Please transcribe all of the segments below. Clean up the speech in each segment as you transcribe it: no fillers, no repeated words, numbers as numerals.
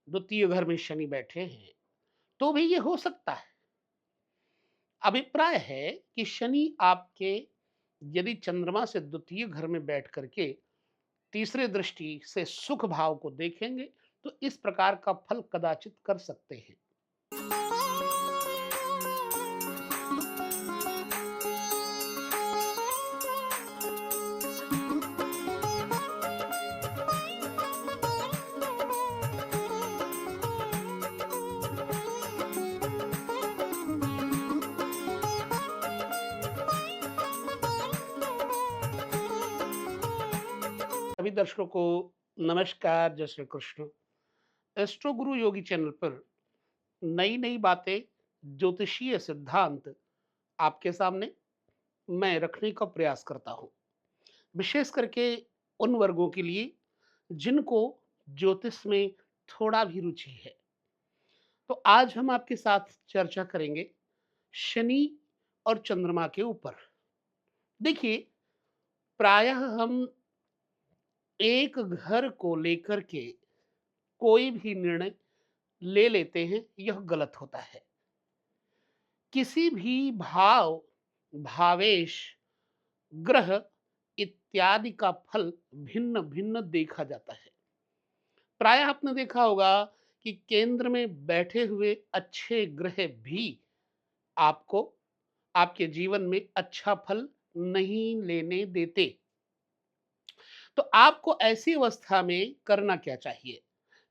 द्वितीय घर में शनि बैठे हैं, तो भी ये हो सकता है। अभिप्राय है कि शनि आपके यदि चंद्रमा से द्वितीय घर में बैठ करके तीसरे दृष्टि से सुख भाव को देखेंगे, तो इस प्रकार का फल कदाचित कर सकते हैं। सभी दर्शकों को नमस्कार, जय श्री कृष्ण। एस्ट्रो गुरु योगी चैनल पर नई नई बातें, ज्योतिषीय सिद्धांत आपके सामने मैं रखने का प्रयास करता हूँ। विशेष करके उन वर्गों के लिए जिनको ज्योतिष में थोड़ा भी रुचि है। तो आज हम आपके साथ चर्चा करेंगे शनि और चंद्रमा के ऊपर। देखिए, प्रायः हम एक घर को लेकर के कोई भी निर्णय ले लेते हैं, यह गलत होता है। किसी भी भाव, भावेश, ग्रह इत्यादि का फल भिन्न भिन्न देखा जाता है। प्राय आपने देखा होगा कि केंद्र में बैठे हुए अच्छे ग्रह भी आपको आपके जीवन में अच्छा फल नहीं लेने देते। तो आपको ऐसी अवस्था में करना क्या चाहिए?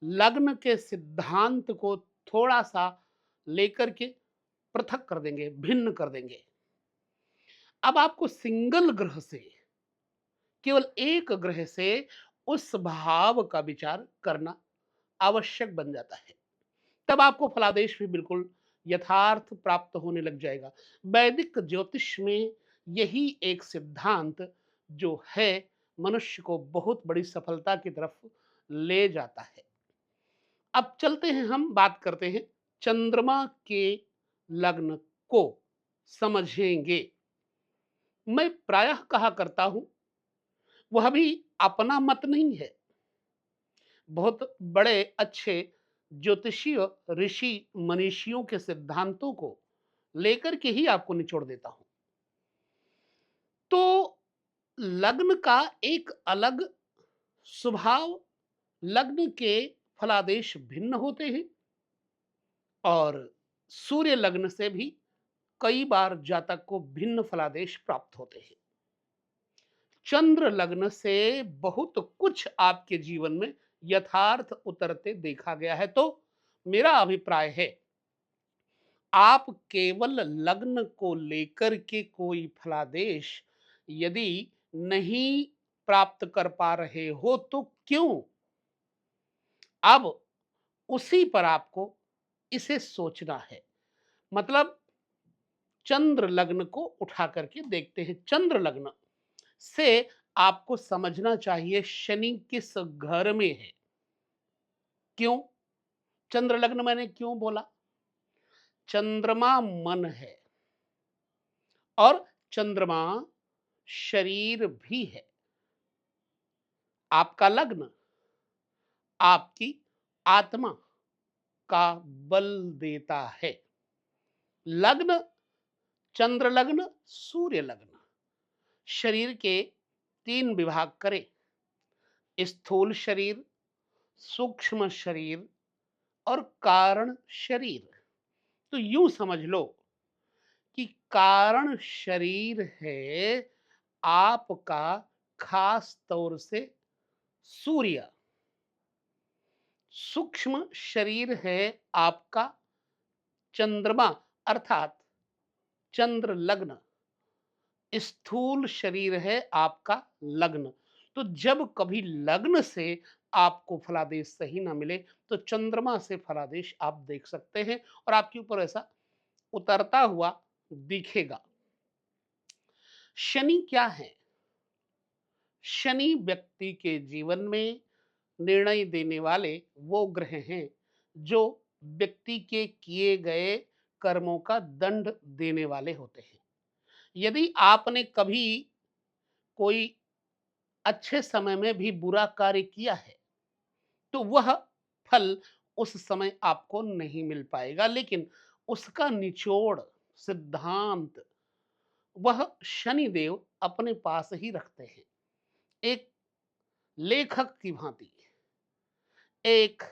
लग्न के सिद्धांत को थोड़ा सा लेकर के पृथक कर देंगे, भिन्न कर देंगे। अब आपको सिंगल ग्रह से, केवल एक ग्रह से उस भाव का विचार करना आवश्यक बन जाता है। तब आपको फलादेश भी बिल्कुल यथार्थ प्राप्त होने लग जाएगा। वैदिक ज्योतिष में यही एक सिद्धांत जो है, मनुष्य को बहुत बड़ी सफलता की तरफ ले जाता है। अब चलते हैं, हम बात करते हैं चंद्रमा के लग्न को समझेंगे। मैं प्रायः कहा करता हूं, वह भी अपना मत नहीं है, बहुत बड़े अच्छे ज्योतिषीय ऋषि मनीषियों के सिद्धांतों को लेकर के ही आपको निचोड़ देता हूं। तो लग्न का एक अलग स्वभाव, लग्न के फलादेश भिन्न होते हैं और सूर्य लग्न से भी कई बार जातक को भिन्न फलादेश प्राप्त होते हैं। चंद्र लग्न से बहुत कुछ आपके जीवन में यथार्थ उतरते देखा गया है। तो मेरा अभिप्राय है, आप केवल लग्न को लेकर के कोई फलादेश यदि नहीं प्राप्त कर पा रहे हो तो क्यों? अब उसी पर आपको इसे सोचना है। मतलब चंद्र लग्न को उठा करके देखते हैं। चंद्र लग्न से आपको समझना चाहिए शनि किस घर में है। क्यों चंद्र लग्न मैंने क्यों बोला? चंद्रमा मन है और चंद्रमा शरीर भी है। आपका लग्न आपकी आत्मा का बल देता है। लग्न, चंद्र लग्न, सूर्य लग्न शरीर के तीन विभाग करें: स्थूल शरीर, सूक्ष्म शरीर और कारण शरीर। तो यूं समझ लो कि कारण शरीर है आपका खास तौर से सूर्य, सूक्ष्म शरीर है आपका चंद्रमा अर्थात चंद्र लग्न, स्थूल शरीर है आपका लग्न। तो जब कभी लग्न से आपको फलादेश सही ना मिले, तो चंद्रमा से फलादेश आप देख सकते हैं और आपके ऊपर ऐसा उतरता हुआ दिखेगा। शनि क्या है? शनि व्यक्ति के जीवन में निर्णय देने वाले वो ग्रह हैं जो व्यक्ति के किए गए कर्मों का दंड देने वाले होते हैं। यदि आपने कभी कोई अच्छे समय में भी बुरा कार्य किया है, तो वह फल उस समय आपको नहीं मिल पाएगा, लेकिन उसका निचोड़, सिद्धांत वह शनिदेव अपने पास ही रखते हैं। एक लेखक की भांति, एक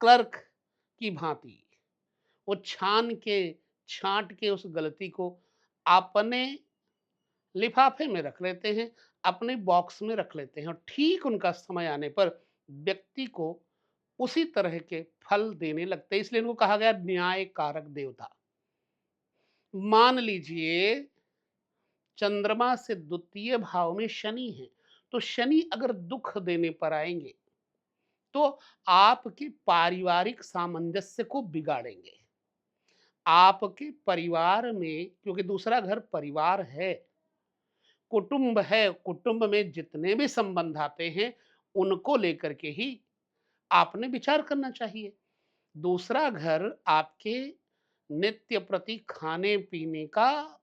क्लर्क की भांति वो छांट के उस गलती को अपने लिफाफे में रख लेते हैं, अपने बॉक्स में रख लेते हैं और ठीक उनका समय आने पर व्यक्ति को उसी तरह के फल देने लगते हैं। इसलिए इनको कहा गया न्याय कारक देवता। मान लीजिए चंद्रमा से द्वितीय भाव में शनि है, तो शनि अगर दुख देने पर आएंगे तो आपके पारिवारिक सामंजस्य को बिगाड़ेंगे। आपके परिवार में, क्योंकि दूसरा घर परिवार है, कुटुंब है, कुटुंब में जितने भी संबंध आते हैं उनको लेकर के ही आपने विचार करना चाहिए। दूसरा घर आपके नित्य प्रति खाने पीने का,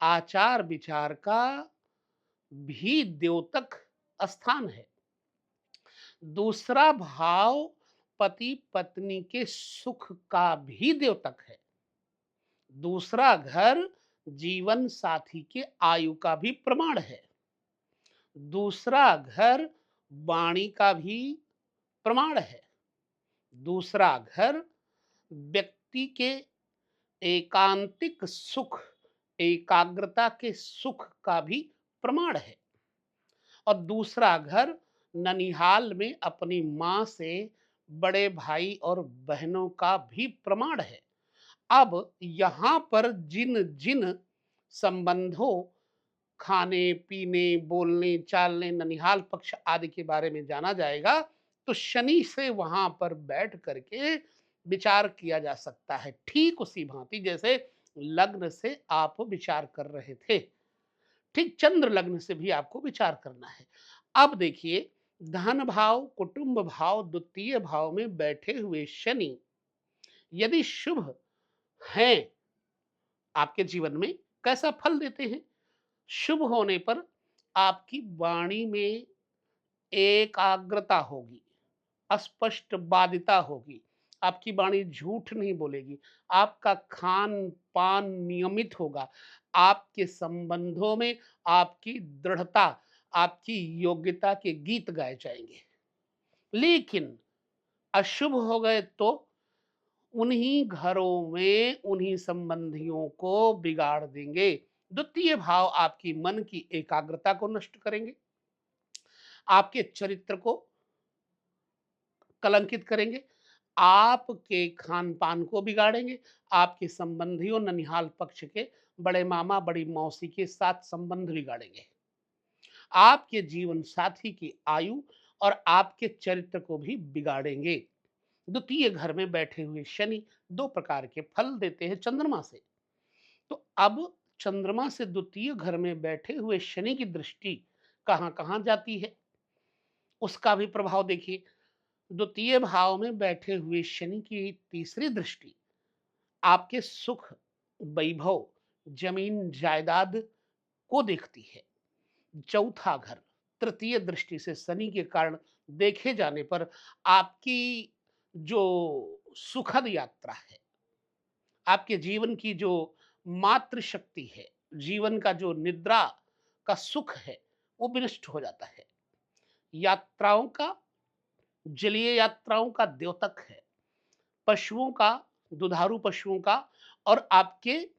आचार विचार का भी द्योतक स्थान है। दूसरा भाव पति पत्नी के सुख का भी द्योतक है। दूसरा घर जीवन साथी के आयु का भी प्रमाण है। दूसरा घर वाणी का भी प्रमाण है। दूसरा घर व्यक्ति के एकांतिक सुख, एकाग्रता के सुख का भी प्रमाण है। और दूसरा घर ननिहाल में अपनी माँ से, बड़े भाई और बहनों का भी प्रमाण है। अब यहाँ पर जिन जिन संबंधों, खाने पीने, बोलने चालने, ननिहाल पक्ष आदि के बारे में जाना जाएगा, तो शनि से वहां पर बैठ करके विचार किया जा सकता है, ठीक उसी भांति जैसे लग्न से आप विचार कर रहे थे। ठीक चंद्र लग्न से भी आपको विचार करना है। अब देखिए, धन भाव, कुटुंब भाव, द्वितीय भाव में बैठे हुए शनि यदि शुभ हैं आपके जीवन में, कैसा फल देते हैं? शुभ होने पर आपकी वाणी में एकाग्रता होगी, अस्पष्ट बादिता होगी, आपकी वाणी झूठ नहीं बोलेगी, आपका खान-पान नियमित होगा, आपके संबंधों में आपकी दृढ़ता, आपकी योग्यता के गीत गाए जाएँगे। लेकिन अशुभ हो गए तो उन्हीं घरों में उन्हीं संबंधियों को बिगाड़ देंगे। द्वितीय भाव आपकी मन की एकाग्रता को नष्ट करेंगे, आपके चरित्र को कलंकित करेंगे, आपके खान-पान को बिगाड़ेंगे, आपके संबंधियों, ननिहाल पक्ष के बड़े मामा, बड़ी मौसी के साथ संबंध बिगाड़ेंगे। आपके जीवन साथी की आयु और आपके चरित्र को भी बिगाड़ेंगे। द्वितीय घर में बैठे हुए शनि 2 प्रकार के फल देते हैं चंद्रमा से। तो अब चंद्रमा से द्वितीय घर में बैठे हुए शनि की दृष्टि कहाँ-कहाँ जाती है, उसका भी प्रभाव देखिए। द्वितीय भाव में बैठे हुए शनि की तीसरी दृष्टि आपके सुख, वैभव, जमीन जायदाद को देखती है। चौथा घर तृतीय दृष्टि से शनि के कारण देखे जाने पर आपकी जो सुखद यात्रा है, आपके जीवन की जो मातृ शक्ति है, जीवन का जो निद्रा का सुख है, वो विनष्ट हो जाता है। यात्राओं का, जलीय यात्राओं का द्योतक है। पशुओं का, दुधारू पशुओं का और आपके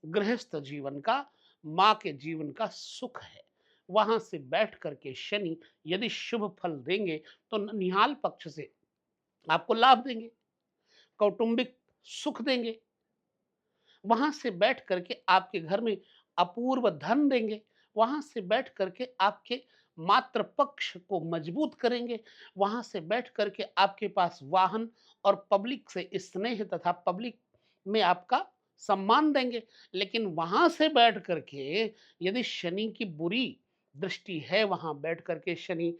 गृहस्थ जीवन का, माँ के जीवन का सुख है। वहाँ से बैठ कर के शनि यदि शुभ फल देंगे तो निहाल पक्ष से आपको लाभ देंगे, कौटुंबिक सुख देंगे। वहाँ से बैठ कर के आपके घर में अपूर्व धन देंगे। वहाँ से बैठ कर के आपके मातृ पक्ष को मजबूत करेंगे। वहाँ से बैठ कर के आपके पास वाहन और पब्लिक से स्नेह तथा पब्लिक में आपका सम्मान देंगे। लेकिन वहाँ से बैठ कर के यदि शनि की बुरी दृष्टि है, वहाँ बैठ कर के शनि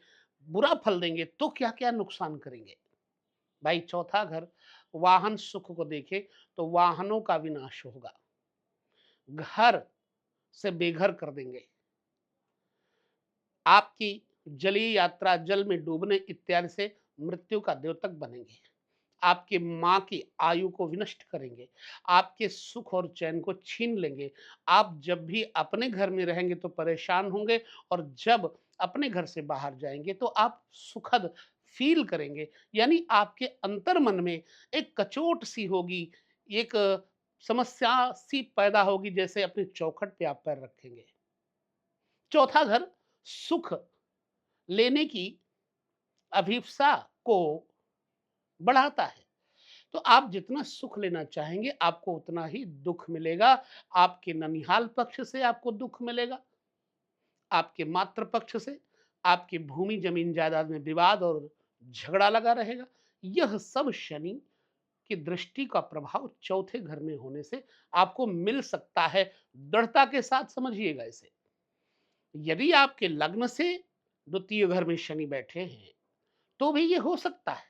बुरा फल देंगे तो क्या-क्या नुकसान करेंगे? भाई चौथा घर वाहन सुख को देखे तो वाहनों का विनाश होगा, घर से बेघर कर देंगे, आपकी जलीय यात्रा, जल में डूबने इत्यादि से मृत्यु का द्योतक बनेंगे। आपके माँ की आयु को विनष्ट करेंगे, आपके सुख और चैन को छीन लेंगे। आप जब भी अपने घर में रहेंगे तो परेशान होंगे और जब अपने घर से बाहर जाएँगे तो आप सुखद फ़ील करेंगे। यानी आपके अंतर्मन में एक कचोट सी होगी, एक समस्या सी पैदा होगी जैसे अपनी चौखट पे आप पैर रखेंगे। चौथा घर सुख लेने की अभिप्सा को बढ़ाता है। तो आप जितना सुख लेना चाहेंगे, आपको उतना ही दुःख मिलेगा। आपके ननिहाल पक्ष से आपको दुःख मिलेगा, आपके मातृ पक्ष से, आपकी भूमि, ज़मीन, जायदाद में विवाद और झगड़ा लगा रहेगा। यह सब शनि की दृष्टि का प्रभाव चौथे घर में होने से आपको मिल सकता है। दृढ़ता के साथ समझिएगा इसे। यदि आपके लग्न से द्वितीय घर में शनि बैठे हैं, तो भी ये हो सकता है।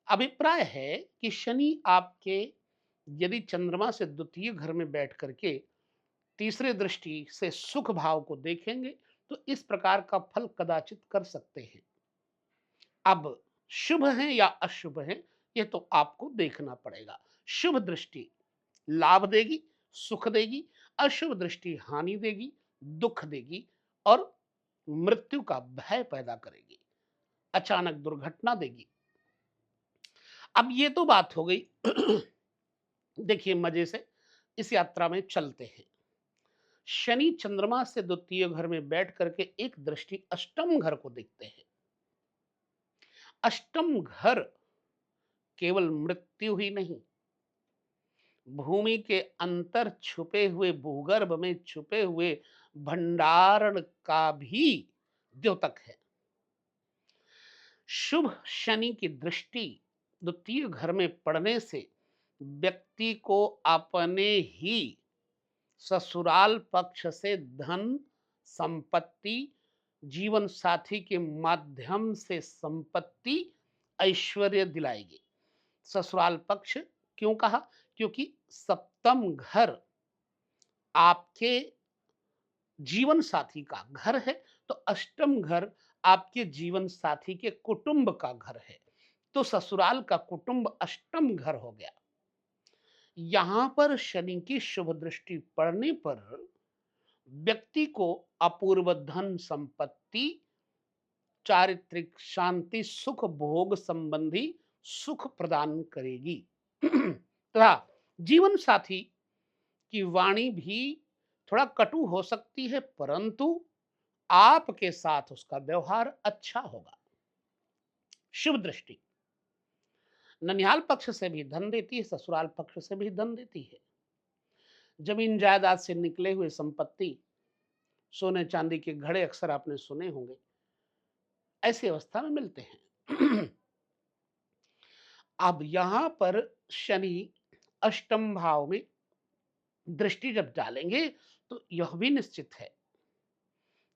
अभिप्राय है कि शनि आपके यदि चंद्रमा से द्वितीय घर में बैठ करके तीसरे दृष्टि से सुख भाव को देखेंगे, तो इस प्रकार का फल कदाचित कर सकते हैं। अब शुभ है या अशुभ है, ये तो आपको देखना पड़ेगा। शुभ दृष्टि लाभ देगी, सुख देगी, अशुभ दृष्टि हानि देगी, दुःख देगी और मृत्यु का भय पैदा करेगी, अचानक दुर्घटना देगी। अब ये तो बात हो गई। देखिए मजे से इस यात्रा में चलते हैं। शनि चंद्रमा से द्वितीय घर में बैठ करके एक दृष्टि अष्टम घर को देखते हैं। अष्टम घर केवल मृत्यु ही नहीं, भूमि के अंतर छुपे हुए भूगर्भ में छुपे हुए भंडारण का भी द्योतक है। शुभ शनि की दृष्टि द्वितीय घर में पड़ने से व्यक्ति को अपने ही ससुराल पक्ष से धन, संपत्ति, जीवन साथी के माध्यम से संपत्ति, ऐश्वर्य दिलाएगी। ससुराल पक्ष क्यों कहा? क्योंकि सप्तम घर आपके जीवन साथी का घर है, तो अष्टम घर आपके जीवन साथी के कुटुंब का घर है। तो ससुराल का कुटुंब अष्टम घर हो गया। यहां पर शनि की शुभ दृष्टि पड़ने पर व्यक्ति को अपूर्व धन संपत्ति, चारित्रिक शांति, सुख भोग संबंधी सुख प्रदान करेगी। तथा जीवन साथी की वाणी भी थोड़ा कटु हो सकती है, परंतु आपके साथ उसका व्यवहार अच्छा होगा। शुभ दृष्टि ननिहाल पक्ष से भी धन देती है, ससुराल पक्ष से भी धन देती है। जमीन जायदाद से निकले हुए संपत्ति, सोने चांदी के घड़े अक्सर आपने सुने होंगे, ऐसी अवस्था में मिलते हैं। अब यहां पर शनि अष्टम भाव में दृष्टि जब डालेंगे, तो यह भी निश्चित है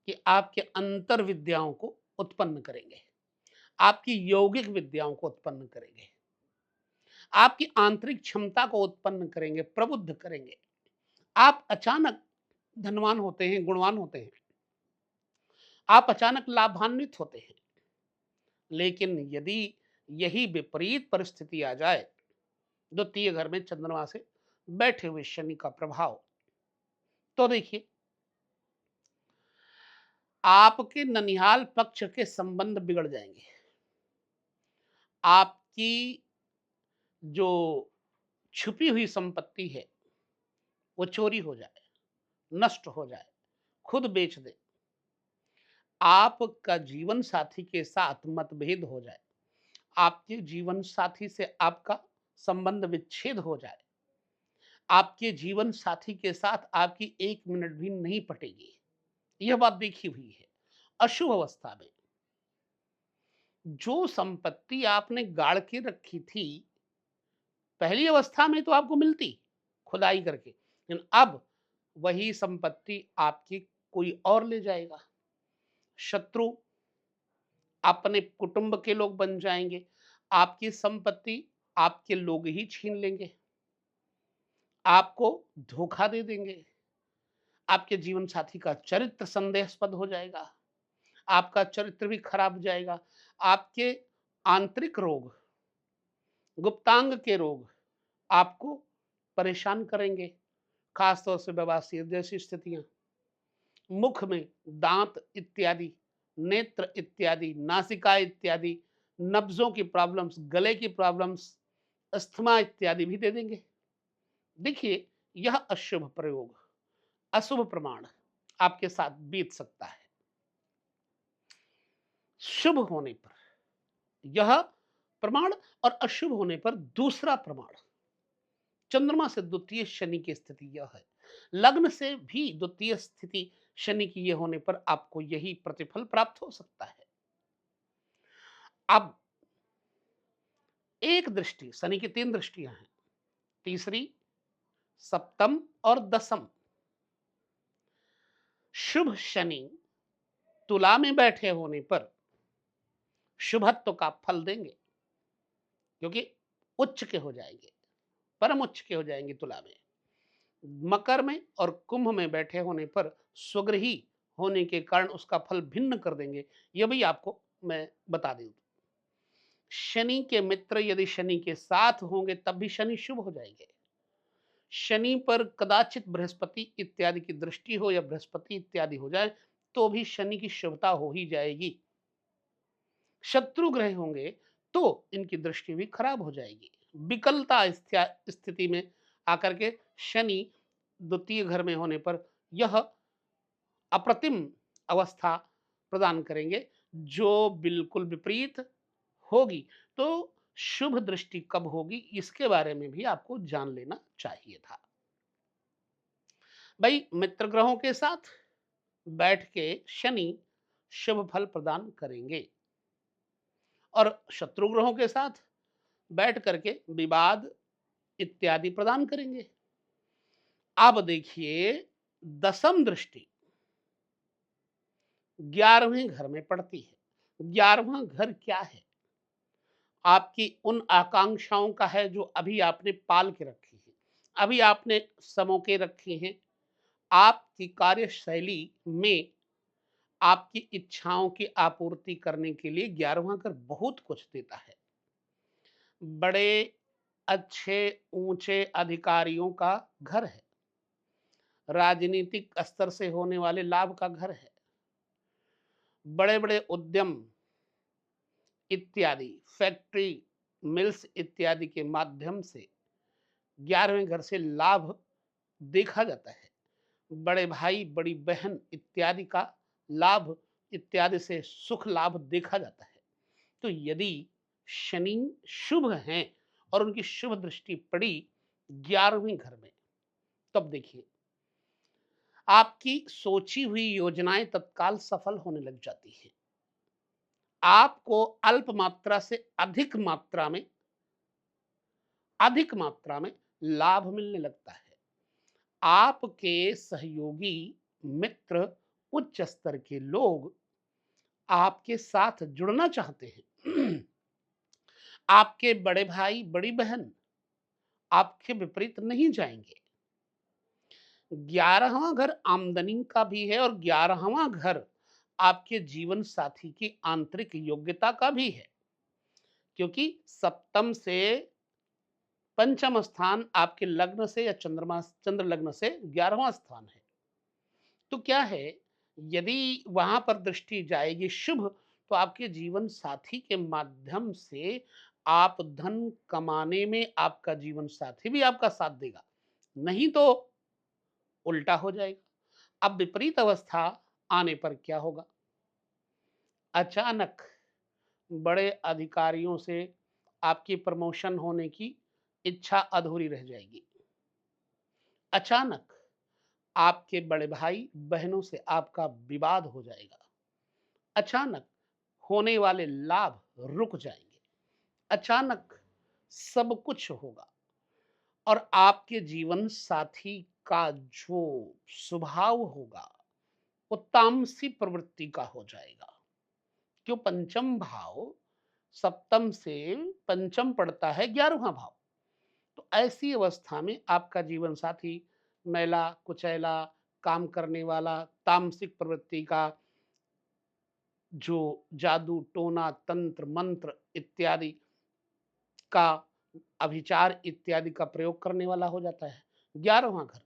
कि आपके अंतर विद्याओं को उत्पन्न करेंगे, आपकी यौगिक विद्याओं को उत्पन्न करेंगे, आपकी आंतरिक क्षमता को उत्पन्न करेंगे, प्रबुद्ध करेंगे। आप अचानक धनवान होते हैं, गुणवान होते हैं, आप अचानक लाभान्वित होते हैं। लेकिन यदि यही विपरीत परिस्थिति आ जाए, द्वितीय घर में चंद्रमा से बैठे हुए शनि का प्रभाव, तो देखिए आपके ननिहाल पक्ष के संबंध बिगड़ जाएंगे। आपकी जो छुपी हुई संपत्ति है वो चोरी हो जाए, नष्ट हो जाए, खुद बेच दे, आपका जीवन साथी के साथ मतभेद हो जाए, आपके जीवन साथी से आपका संबंध विच्छेद हो जाए, आपके जीवन साथी के साथ आपकी एक मिनट भी नहीं पटेगी। यह बात देखी हुई है। अशुभ अवस्था में जो संपत्ति आपने गाड़ के रखी थी, पहली अवस्था में तो आपको मिलती खुदाई करके, लेकिन अब वही संपत्ति आपकी कोई और ले जाएगा। शत्रु अपने कुटुंब के लोग बन जाएंगे, आपकी संपत्ति आपके लोग ही छीन लेंगे, आपको धोखा दे देंगे, आपके जीवन साथी का चरित्र संदेहास्पद हो जाएगा, आपका चरित्र भी खराब हो जाएगा, आपके आंतरिक रोग गुप्तांग के रोग आपको परेशान करेंगे, खास तौर से बवासीर जैसी स्थितियां। मुख में दांत इत्यादि, नेत्र इत्यादि, नासिका इत्यादि, नब्जों की प्रॉब्लम्स, गले की प्रॉब्लम्स, अस्थमा इत्यादि भी दे देंगे। देखिए, यह अशुभ प्रयोग, अशुभ प्रमाण आपके साथ बीत सकता है। शुभ होने पर यह प्रमाण और अशुभ होने पर दूसरा प्रमाण, चंद्रमा से द्वितीय शनि की स्थिति यह है। लग्न से भी द्वितीय स्थिति शनि की ये होने पर आपको यही प्रतिफल प्राप्त हो सकता है। अब एक दृष्टि, शनि की 3 दृष्टियां हैं। तीसरी, सप्तम और दसम। शुभ शनि तुला में बैठे होने पर शुभत्व का फल देंगे, क्योंकि उच्च के हो जाएंगे, परम उच्च के हो जाएंगे तुला में। मकर में और कुंभ में बैठे होने पर स्वगृही होने के कारण उसका फल भिन्न कर देंगे। यह भी आपको मैं बता दूं। शनि के मित्र यदि शनि के साथ होंगे तब भी शनि शुभ हो जाएंगे। शनि पर कदाचित बृहस्पति इत्यादि की दृष्टि हो या बृहस्पति इत्यादि हो जाए तो भी शनि की शुभता हो ही जाएगी। शत्रु ग्रह होंगे तो इनकी दृष्टि भी खराब हो जाएगी। विकलता स्थिति में आकर के शनि द्वितीय घर में होने पर यह अप्रतिम अवस्था प्रदान करेंगे, जो बिल्कुल विपरीत होगी। तो शुभ दृष्टि कब होगी इसके बारे में भी आपको जान लेना चाहिए था। भाई, मित्र ग्रहों के साथ बैठ के शनि शुभ फल प्रदान करेंगे और शत्रु ग्रहों के साथ बैठ करके विवाद इत्यादि प्रदान करेंगे। अब देखिए, दसम दृष्टि 11वें घर में पड़ती है। 11वां घर क्या है? आपकी उन आकांक्षाओं का है जो अभी आपने पाल के रखी है, अभी आपने समो के रखी हैं। आपकी कार्यशैली में आपकी इच्छाओं की आपूर्ति करने के लिए 11वां घर बहुत कुछ देता है। बड़े अच्छे ऊंचे अधिकारियों का घर है, राजनीतिक स्तर से होने वाले लाभ का घर है, बड़े बड़े उद्यम इत्यादि, फैक्ट्री, मिल्स इत्यादि के माध्यम से 11वें घर से लाभ देखा जाता है। बड़े भाई, बड़ी बहन इत्यादि का लाभ इत्यादि से सुख लाभ देखा जाता है। तो यदि शनि शुभ हैं और उनकी शुभ दृष्टि पड़ी 11वें घर में, तब देखिए आपकी सोची हुई योजनाएं तत्काल सफल होने लग जाती हैं। आपको अल्प मात्रा से अधिक मात्रा में लाभ मिलने लगता है। आपके सहयोगी, मित्र, उच्च स्तर के लोग आपके साथ जुड़ना चाहते हैं। आपके बड़े भाई, बड़ी बहन आपके विपरीत नहीं जाएंगे। 11वां घर आमदनी का भी है और 11वां घर आपके जीवन साथी की आंतरिक योग्यता का भी है, क्योंकि सप्तम से पंचम स्थान आपके लग्न से या चंद्र लग्न से 11वां स्थान है। तो क्या है, यदि वहां पर दृष्टि जाएगी शुभ, तो आपके जीवन साथी के माध्यम से आप धन कमाने में आपका जीवन साथी भी आपका साथ देगा, नहीं तो उल्टा हो जाएगा। अब विपरीत अवस्था आने पर क्या होगा? अचानक बड़े अधिकारियों से आपकी प्रमोशन होने की इच्छा अधूरी रह जाएगी। अचानक आपके बड़े भाई बहनों से आपका विवाद हो जाएगा। अचानक होने वाले लाभ रुक जाएंगे। अचानक सब कुछ होगा और आपके जीवन साथी का जो स्वभाव होगा वो तामसी प्रवृत्ति का हो जाएगा। क्यों? पंचम भाव सप्तम से पंचम पड़ता है 11वां भाव। तो ऐसी अवस्था में आपका जीवन साथी मैला कुचैला, काम करने वाला, तामसिक प्रवृत्ति का, जो जादू टोना तंत्र मंत्र इत्यादि का अभिचार इत्यादि का प्रयोग करने वाला हो जाता है। 11वां घर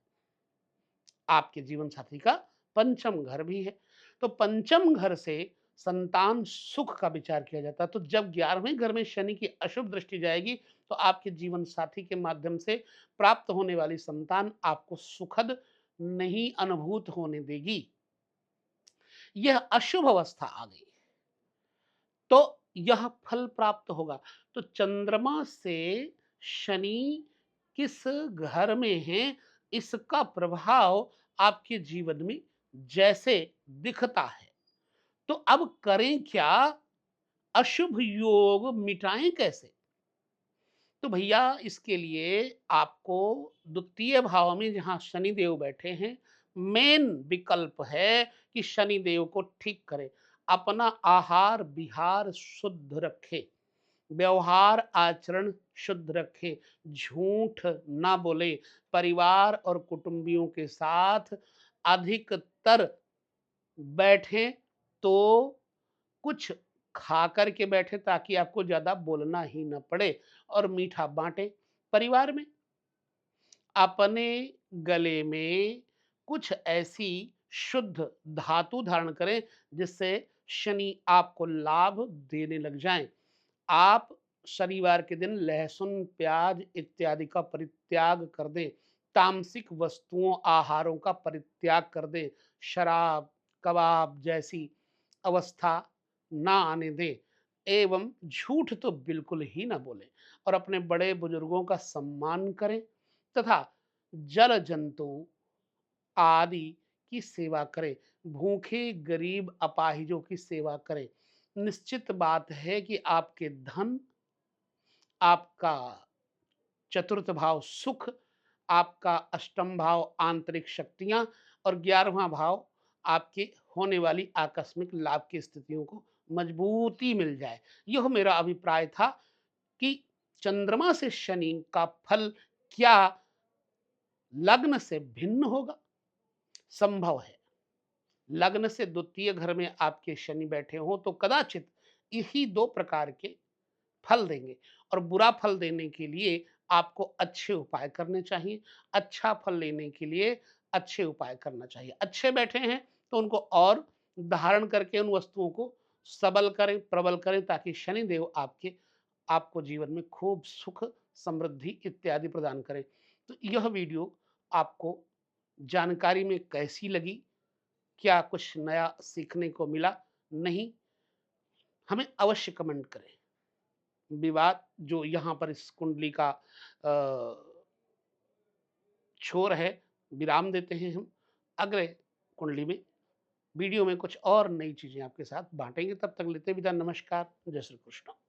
आपके जीवन साथी का पंचम घर भी है। तो पंचम घर से संतान सुख का विचार किया जाता है। तो जब 11वें घर में शनि की अशुभ दृष्टि जाएगी, तो आपके जीवन साथी के माध्यम से प्राप्त होने वाली संतान आपको सुखद नहीं अनुभूत होने देगी। यह अशुभ अवस्था आ गई, तो यह फल प्राप्त होगा। तो चंद्रमा से शनि किस घर में है, इसका प्रभाव आपके जीवन में जैसे दिखता है। तो अब करें क्या? अशुभ योग मिटाएं कैसे? तो भैया इसके लिए आपको द्वितीय भाव में जहाँ शनिदेव बैठे हैं, मेन विकल्प है कि शनिदेव को ठीक करें। अपना आहार विहार शुद्ध रखे, व्यवहार आचरण शुद्ध रखे, झूठ ना बोले, परिवार और कुटुंबियों के साथ अधिकतर बैठें तो कुछ खा कर के बैठे, ताकि आपको ज़्यादा बोलना ही ना पड़े, और मीठा बाँटें। परिवार में अपने गले में कुछ ऐसी शुद्ध धातु धारण करें जिससे शनि आपको लाभ देने लग जाएँ। आप शनिवार के दिन लहसुन, प्याज इत्यादि का परित्याग कर दें। तामसिक वस्तुओं, आहारों का परित्याग कर दें। शराब, कबाब जैसी अवस्था ना आने दें, एवं झूठ तो बिल्कुल ही ना बोलें, और अपने बड़े बुजुर्गों का सम्मान करें तथा जल जंतु आदि की सेवा करें। भूखे, गरीब, अपाहिजों की सेवा करें। निश्चित बात है कि आपके धन, आपका चतुर्थ भाव सुख, आपका अष्टम भाव आंतरिक शक्तियां, और 11वां भाव आपके होने वाली आकस्मिक लाभ की स्थितियों को मजबूती मिल जाए। यह मेरा अभिप्राय था कि चंद्रमा से शनि का फल क्या लग्न से भिन्न होगा? संभव है। लग्न से द्वितीय घर में आपके शनि बैठे हों तो कदाचित यही दो प्रकार के फल देंगे, और बुरा फल देने के लिए आपको अच्छे उपाय करने चाहिए। अच्छा फल लेने के लिए अच्छे उपाय करना चाहिए। अच्छे बैठे हैं तो उनको और धारण करके उन वस्तुओं को सबल करें, प्रबल करें, ताकि शनिदेव आपको जीवन में खूब सुख, समृद्धि इत्यादि प्रदान करें। तो यह वीडियो आपको जानकारी में कैसी लगी? क्या कुछ नया सीखने को मिला? नहीं? हमें अवश्य कमेंट करें। विवाद जो यहाँ पर इस कुंडली का छोर है, विराम देते हैं हम। अगले कुंडली में, वीडियो में कुछ और नई चीज़ें आपके साथ बाँटेंगे। तब तक लेते हैं विदा। नमस्कार। जय श्री कृष्ण।